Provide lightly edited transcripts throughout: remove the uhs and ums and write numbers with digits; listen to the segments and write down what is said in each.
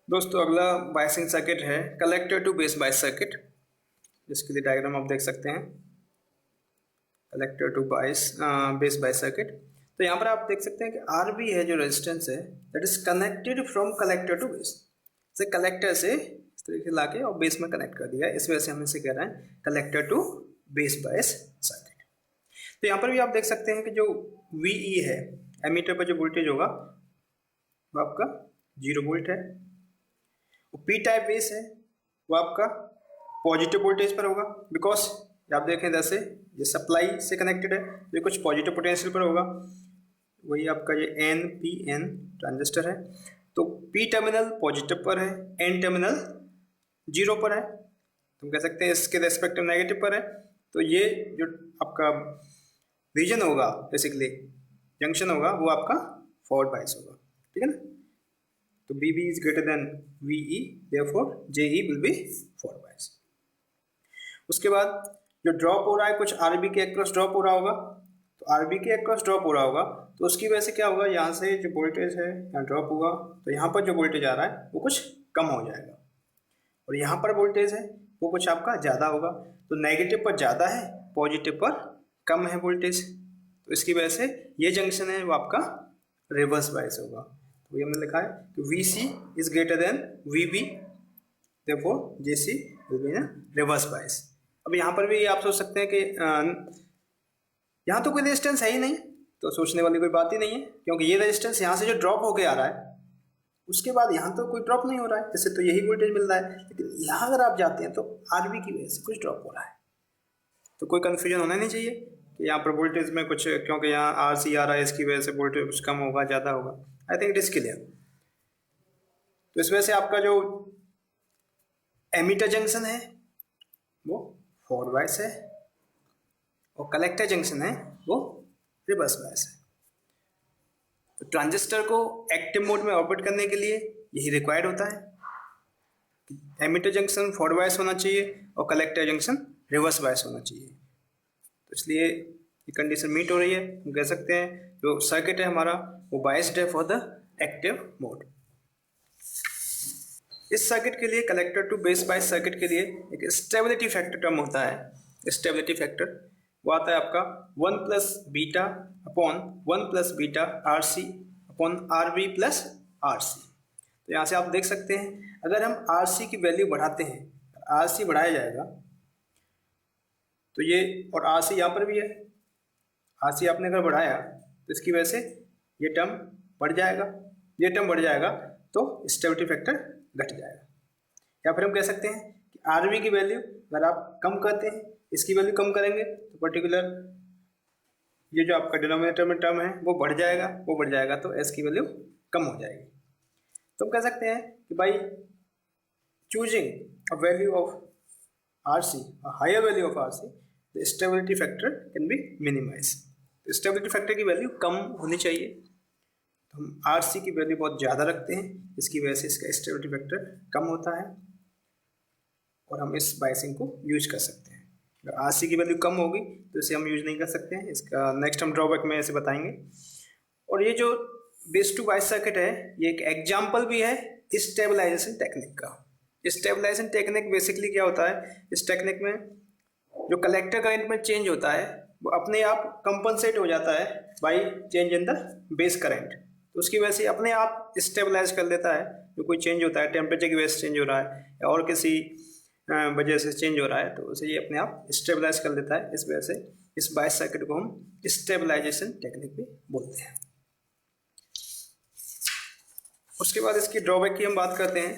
दोस्तों अगला biasing circuit है collector to base bias circuit, जिसके लिए डायग्राम आप देख सकते हैं। Collector to base bias circuit. तो यहाँ पर आप देख सकते हैं कि आरबी है जो रेजिस्टेंस है that is connected from collector to base. से कलेक्टर से इस तरीके से लाके और बेस में कनेक्ट कर दिया, इस वजह से हम इसे कह रहे हैं collector to base bias circuit. तो यहाँ पर भी आप देख सकते हैं कि जो VE है, एमीटर पर जो वोल्टेज होगा वो आपका 0 वोल्ट है। पी टाइप बेस है वो आपका पॉजिटिव वोल्टेज पर होगा, बिकॉज आप देखें जैसे ये सप्लाई से कनेक्टेड है, ये कुछ पॉजिटिव पोटेंशियल पर होगा। वही आपका ये NPN ट्रांजिस्टर है, तो P टर्मिनल पॉजिटिव पर है, N टर्मिनल 0 पर है, तो हम कह सकते हैं इसके रेस्पेक्टिव नेगेटिव पर है। तो ये जो आपका रीजन होगा, बेसिकली जंक्शन होगा, वो आपका फॉरवर्ड बायस होगा, ठीक है ना। तो BB is greater than VE, therefore JE will be forward bias। उसके बाद जो ड्रॉप हो रहा है कुछ RB के अक्रॉस ड्रॉप हो रहा होगा, तो RB के अक्रॉस ड्रॉप हो रहा होगा, तो उसकी वजह से क्या होगा, यहाँ से जो वोल्टेज है यहाँ ड्रॉप होगा, तो यहाँ पर जो वोल्टेज आ रहा है वो कुछ कम हो जाएगा, और यहाँ पर वोल्टेज है वो कुछ आपका ज़्यादा होगा। तो नेगेटिव पर ज़्यादा है, पॉजिटिव पर कम है वोल्टेज, तो इसकी वजह से ये जंक्शन है वो आपका रिवर्स बायस होगा। तो ये हमने लिखा है कि VC is greater than VB, therefore JC will be in reverse bias. अब यहाँ पर भी आप सोच सकते हैं कि यहाँ तो कोई रेजिस्टेंस है ही नहीं, तो सोचने वाली कोई बात ही नहीं है, क्योंकि ये रेजिस्टेंस यहाँ से जो ड्रॉप होके आ रहा है उसके बाद यहाँ तो कोई ड्रॉप नहीं हो रहा है, इससे तो यही वोल्टेज मिल रहा है। लेकिन यहाँ अगर आप जाते हैं तो RB की वजह से कुछ ड्रॉप हो रहा है, तो कोई कन्फ्यूजन होना नहीं चाहिए कि यहाँ पर वोल्टेज में कुछ, क्योंकि यहाँ RC आ रहा है इसकी वजह से वोल्टेज कुछ कम होगा ज़्यादा होगा। I think it is clear. तो इस वजह से आपका जो एमीटर जंक्शन है वो फॉरवर्ड बायस है, और कलेक्टर जंक्शन है वो रिवर्स बायस है। तो ट्रांजिस्टर को एक्टिव मोड में ऑपरेट करने के लिए यही रिक्वायर्ड होता है, एमीटर जंक्शन फॉरवर्ड बायस होना चाहिए और कलेक्टर जंक्शन रिवर्स बायस होना चाहिए। तो इसलिए ये कंडीशन मीट हो रही है, हम कह सकते हैं जो सर्किट है हमारा वो बायस्ड है फॉर द एक्टिव मोड। इस सर्किट के लिए, collector to base bias circuit के लिए एक स्टेबिलिटी फैक्टर टर्म होता है। स्टेबिलिटी फैक्टर वो आता है आपका 1 plus beta upon 1 plus beta RC upon RB plus RC। तो यहाँ से आप देख सकते हैं अगर हम RC की वैल्यू बढ़ाते हैं, RC बढ़ाया जाएगा तो ये, और RC यहाँ पर भी है, RC आपने अगर बढ़ाया तो इसकी वजह से ये टर्म बढ़ जाएगा, ये टर्म बढ़ जाएगा तो स्टेबिलिटी फैक्टर घट जाएगा। या फिर हम कह सकते हैं कि RB की वैल्यू अगर आप कम करते हैं, इसकी वैल्यू कम करेंगे तो पर्टिकुलर ये जो आपका डिनोमिनेटर में टर्म है वो बढ़ जाएगा, वो बढ़ जाएगा तो S की वैल्यू कम हो जाएगी। तो हम कह सकते हैं कि by choosing a value of RC, a higher value of RC, the stability factor can be minimized। तो स्टेबिलिटी फैक्टर की वैल्यू कम होनी चाहिए, तो हम RC की वैल्यू बहुत ज़्यादा रखते हैं, इसकी वजह से इसका स्टेबिलिटी फैक्टर कम होता है और हम इस बायसिंग को यूज कर सकते हैं। अगर RC की वैल्यू कम होगी तो इसे हम यूज नहीं कर सकते हैं, इसका नेक्स्ट हम ड्रॉबैक में इसे बताएंगे। और ये जो बेस टू बायस सर्किट है ये एक एग्जाम्पल भी है स्टेबलाइजेशन टेक्निक का। स्टेबलाइजेशन टेक्निक बेसिकली क्या होता है, इस टेक्निक में जो कलेक्टर करंट में चेंज होता है वो अपने आप कंपनसेट हो जाता है by change in the base current, तो उसकी वजह से अपने आप स्टेबलाइज कर लेता है। जो कोई चेंज होता है, टेम्परेचर की वजह से चेंज हो रहा है या और किसी वजह से चेंज हो रहा है, तो उसे ये अपने आप स्टेबलाइज कर लेता है। इस वजह से इस बायस सर्किट को हम स्टेबलाइजेशन टेक्निक भी बोलते हैं। उसके बाद इसकी ड्रॉबैक की हम बात करते हैं।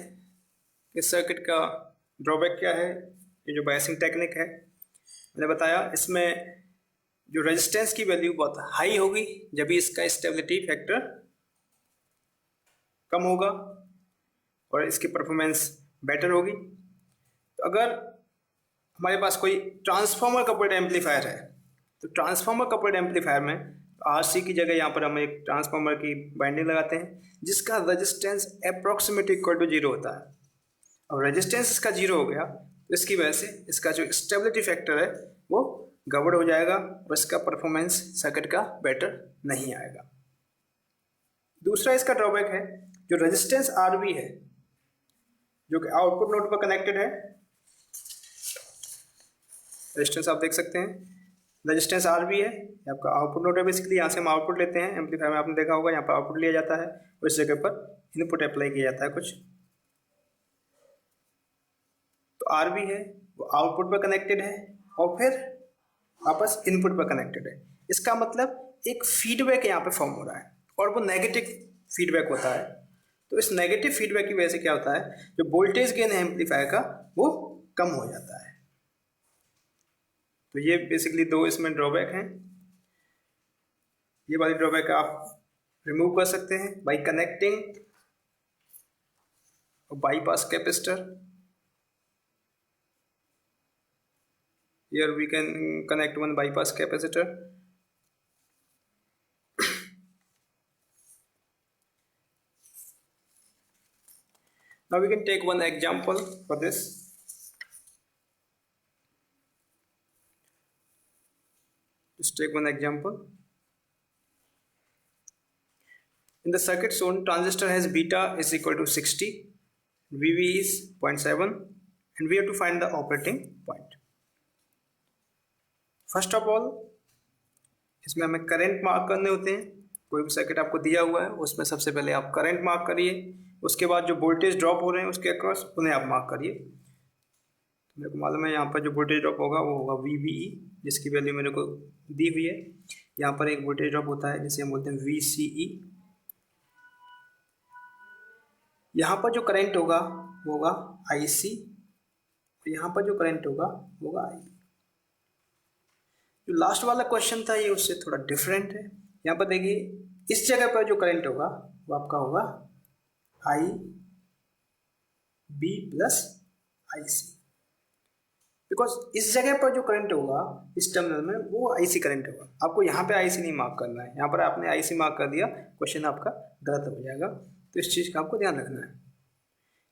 इस सर्किट का ड्रॉबैक क्या है, ये जो बायसिंग टेक्निक है मैंने बताया, इसमें जो रेजिस्टेंस की वैल्यू बहुत हाई होगी जब भी इसका स्टेबिलिटी फैक्टर कम होगा और इसकी परफॉर्मेंस बेटर होगी। तो अगर हमारे पास कोई ट्रांसफार्मर कपल्ड एम्पलीफायर है, तो ट्रांसफार्मर कपल्ड एम्पलीफायर में RC की जगह यहाँ पर हम एक ट्रांसफार्मर की बाइंडिंग लगाते हैं जिसका रेजिस्टेंस अप्रॉक्सीमेटली इक्वल टू 0 होता है। और रेजिस्टेंस इसका 0 हो गया तो इसकी वजह से इसका जो स्टेबिलिटी फैक्टर है वो गड़बड़ हो जाएगा और इसका परफॉर्मेंस सर्किट का बेटर नहीं आएगा। दूसरा इसका ड्रॉबैक है, जो रेजिस्टेंस RB है जो कि आउटपुट नोड पर कनेक्टेड है। रेजिस्टेंस आप देख सकते हैं, रेजिस्टेंस आर भी है, ये आपका आउटपुट नोड है बेसिकली। यहाँ से हम आउटपुट लेते हैं, एम्पलीफायर में आपने देखा होगा यहाँ पर आउटपुट लिया जाता है, उस जगह पर इनपुट अप्लाई किया जाता है कुछ। तो आर भी है, वो आउटपुट पर कनेक्टेड है और फिर वापस इनपुट पर कनेक्टेड है। इसका मतलब एक फीडबैक यहाँ पे फॉर्म हो रहा है और वो नेगेटिव फीडबैक होता है। तो इस नेगेटिव फीडबैक की वजह से क्या होता है, जो वोल्टेज गेन है एम्पलीफायर का वो कम हो जाता है। तो ये बेसिकली दो इसमें ड्रॉबैक हैं। ये वाली ड्रॉबैक आप रिमूव कर सकते हैं bye connecting bypass capacitor. Here we can connect one bypass capacitor. Now we can take one example for this. Just take one example. In the circuit shown, transistor has beta is equal to 60, VV is 0.7, and we have to find the operating point. First of all इसमें हमें current mark करने होते हैं। कोई भी circuit आपको दिया हुआ है उसमें सबसे पहले आप करंट मार्क करिए, उसके बाद जो वोल्टेज ड्रॉप हो रहे हैं उसके अक्रॉस उन्हें आप मार्क करिए। तो मेरे को मालूम है यहाँ पर जो वोल्टेज ड्रॉप होगा वो होगा VBE, जिसकी वैल्यू मेरे को दी हुई है। यहाँ पर एक वोल्टेज ड्रॉप होता है जिसे हम बोलते हैं VCE। यहाँ पर जो करंट होगा वो होगा IC, यहाँ पर जो करंट होगा वो होगा IB। जो लास्ट वाला क्वेश्चन था ये उससे थोड़ा डिफरेंट है। यहाँ पर देखिए इस जगह पर जो करंट होगा वो आपका होगा IB प्लस IC, बिकॉज इस जगह पर जो करंट होगा इस टर्मिनल में वो IC करंट होगा। आपको यहाँ पे IC नहीं मार्क करना है, यहाँ पर आपने IC मार्क कर दिया क्वेश्चन आपका गलत हो जाएगा। तो इस चीज़ का आपको ध्यान रखना है।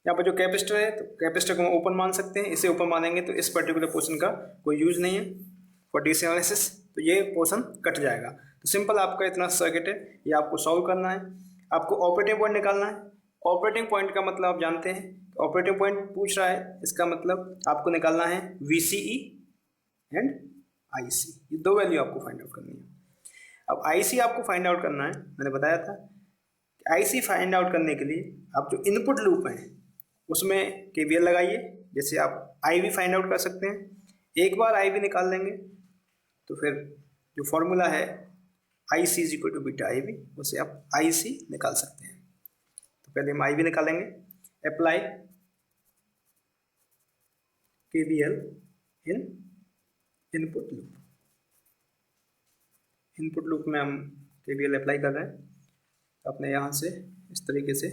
यहाँ पर जो कैपेसिटर है तो कैपेसिटर को हम ओपन मान सकते हैं, इसे ओपन मानेंगे तो इस पर्टिकुलर पोर्शन का कोई यूज नहीं है फॉर डीसी एनालिसिस, तो ये पोर्शन कट जाएगा। तो सिंपल आपका इतना सर्किट है, ये आपको सॉल्व करना है। आपको ऑपरेटिंग पॉइंट निकालना है। ऑपरेटिंग पॉइंट का मतलब आप जानते हैं, ऑपरेटिंग पॉइंट पूछ रहा है, इसका मतलब आपको निकालना है VCE एंड IC, ये दो वैल्यू आपको फाइंड आउट करनी है। अब IC आपको फाइंड आउट करना है, मैंने बताया था कि IC फाइंड आउट करने के लिए आप जो इनपुट लूप हैं उसमें KVL लगाइए। जैसे आप IB फाइंड आउट कर सकते हैं, एक बार IB निकाल लेंगे तो फिर जो फॉर्मूला है IC is equal to beta IB, उससे आप IC निकाल सकते हैं। तो पहले हम IB निकालेंगे, अप्लाई KVL इन इनपुट लूप। इनपुट लूप में हम KVL अप्लाई कर रहे हैं, तो अपने यहाँ से इस तरीके से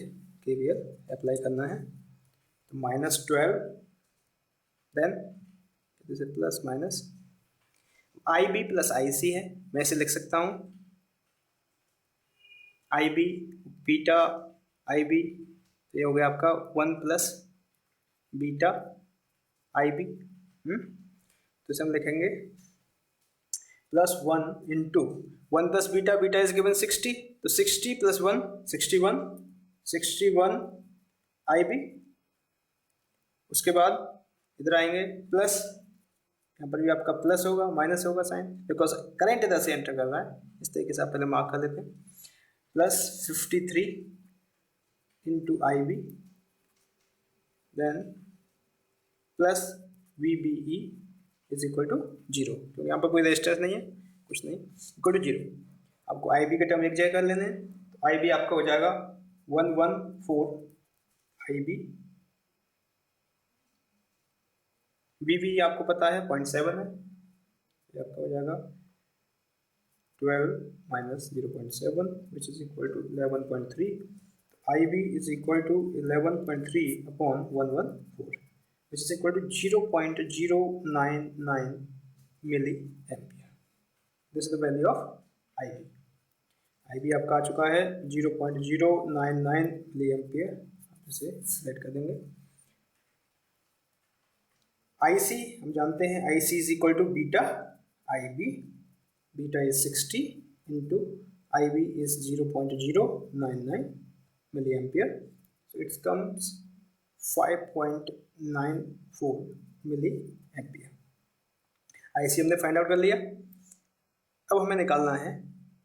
KVL अप्लाई करना है। तो -12 देन जैसे plus minus IB plus IC है, मैं इसे लिख सकता हूँ IB बीटा IB, ये हो गया आपका 1 प्लस बीटा IB। तो इसे हम लिखेंगे +1 into 1 plus beta, beta is given 60, तो 60 प्लस 1 61 IB। उसके बाद इधर आएंगे प्लस, यहाँ पर भी आपका प्लस होगा, माइनस होगा साइन, बिकॉज करंट इधर से एंटर कर रहा है। इस तरीके से आप पहले मार्क कर लेते हैं। +53 into IB then plus VBE is equal to 0, क्योंकि यहाँ पर कोई रेजिस्टेंस नहीं है, कुछ नहीं, इक्वल टू 0। आपको IB का टर्म एक जगह कर लेने हैं, तो IB आपका हो जाएगा 114 IB। VB आपको पता है 0.7 है, ये आपका हो जाएगा 12 minus 0.7 which is equal to 11.3। IB is equal to 11.3 upon 114 which is equal to 0.099 milliampere. This is the value of IB। IB आपका आ चुका है 0.099 मिली एम्पियर, आप इसे सेट कर देंगे। IC हम जानते हैं IC is equal to beta IB, beta is 60 into IB is 0.099 milliampere, so it comes 5.94 milliampere. IC हमने फाइंड आउट कर लिया। अब हमें निकालना है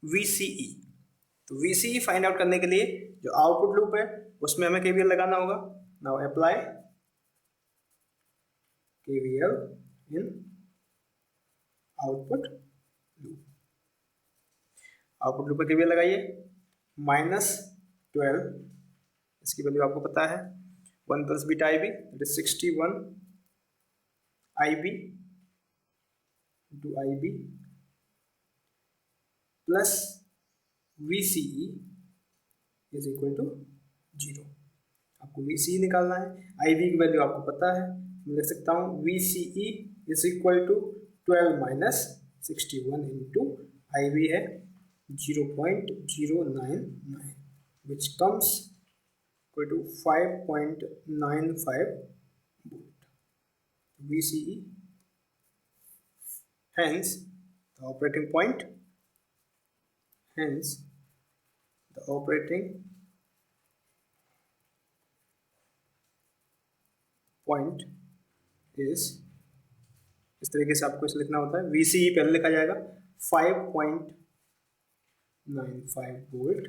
VCE। तो VCE फाइंड आउट करने के लिए जो आउटपुट लूप है उसमें हमें KVL लगाना होगा। नाउ अप्लाई KVL इन आउटपुट लूप। आउटपुट लूप पर KVL लगाइए। -12, इसकी वैल्यू आपको पता है, 1 + beta IB that is 61 IB into IB plus VCE is equal to 0। आपको VCE निकालना है। IB की वैल्यू आपको पता है, मैं लिख सकता हूँ VCE is equal to 12 - 61 into IB है 0.099 which comes equal to 5.95 volt. VCE hence the operating point is, इस तरीके से आपको इसे लिखना होता है। VCE पहले लिखा जाएगा 5.95 वोल्ट,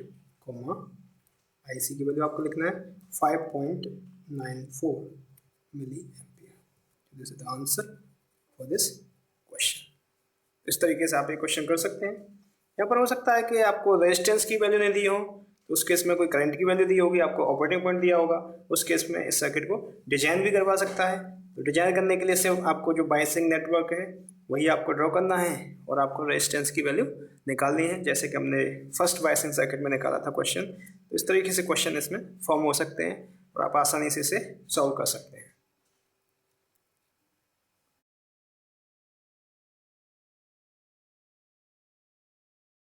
IC की वैल्यू आपको लिखना है 5.94 milliampere. This is the answer for this question. इस तरीके से आप ये क्वेश्चन कर सकते हैं। यहाँ पर हो सकता है कि आपको रेजिस्टेंस की वैल्यू नहीं दी हो, तो उस केस में कोई करंट की वैल्यू दी होगी, आपको ऑपरेटिंग पॉइंट दिया होगा, उस केस में इस सर्किट को डिजाइन भी करवा सकता है। तो डिजाइन करने के लिए सिर्फ आपको जो बायसिंग नेटवर्क है वही आपको ड्रॉ करना है और आपको रेजिस्टेंस की वैल्यू निकालनी है, जैसे कि हमने फर्स्ट बायसिंग सर्किट में निकाला था क्वेश्चन। तो इस तरीके से क्वेश्चन इसमें फॉर्म हो सकते हैं और आप आसानी से इसे सॉल्व कर सकते हैं।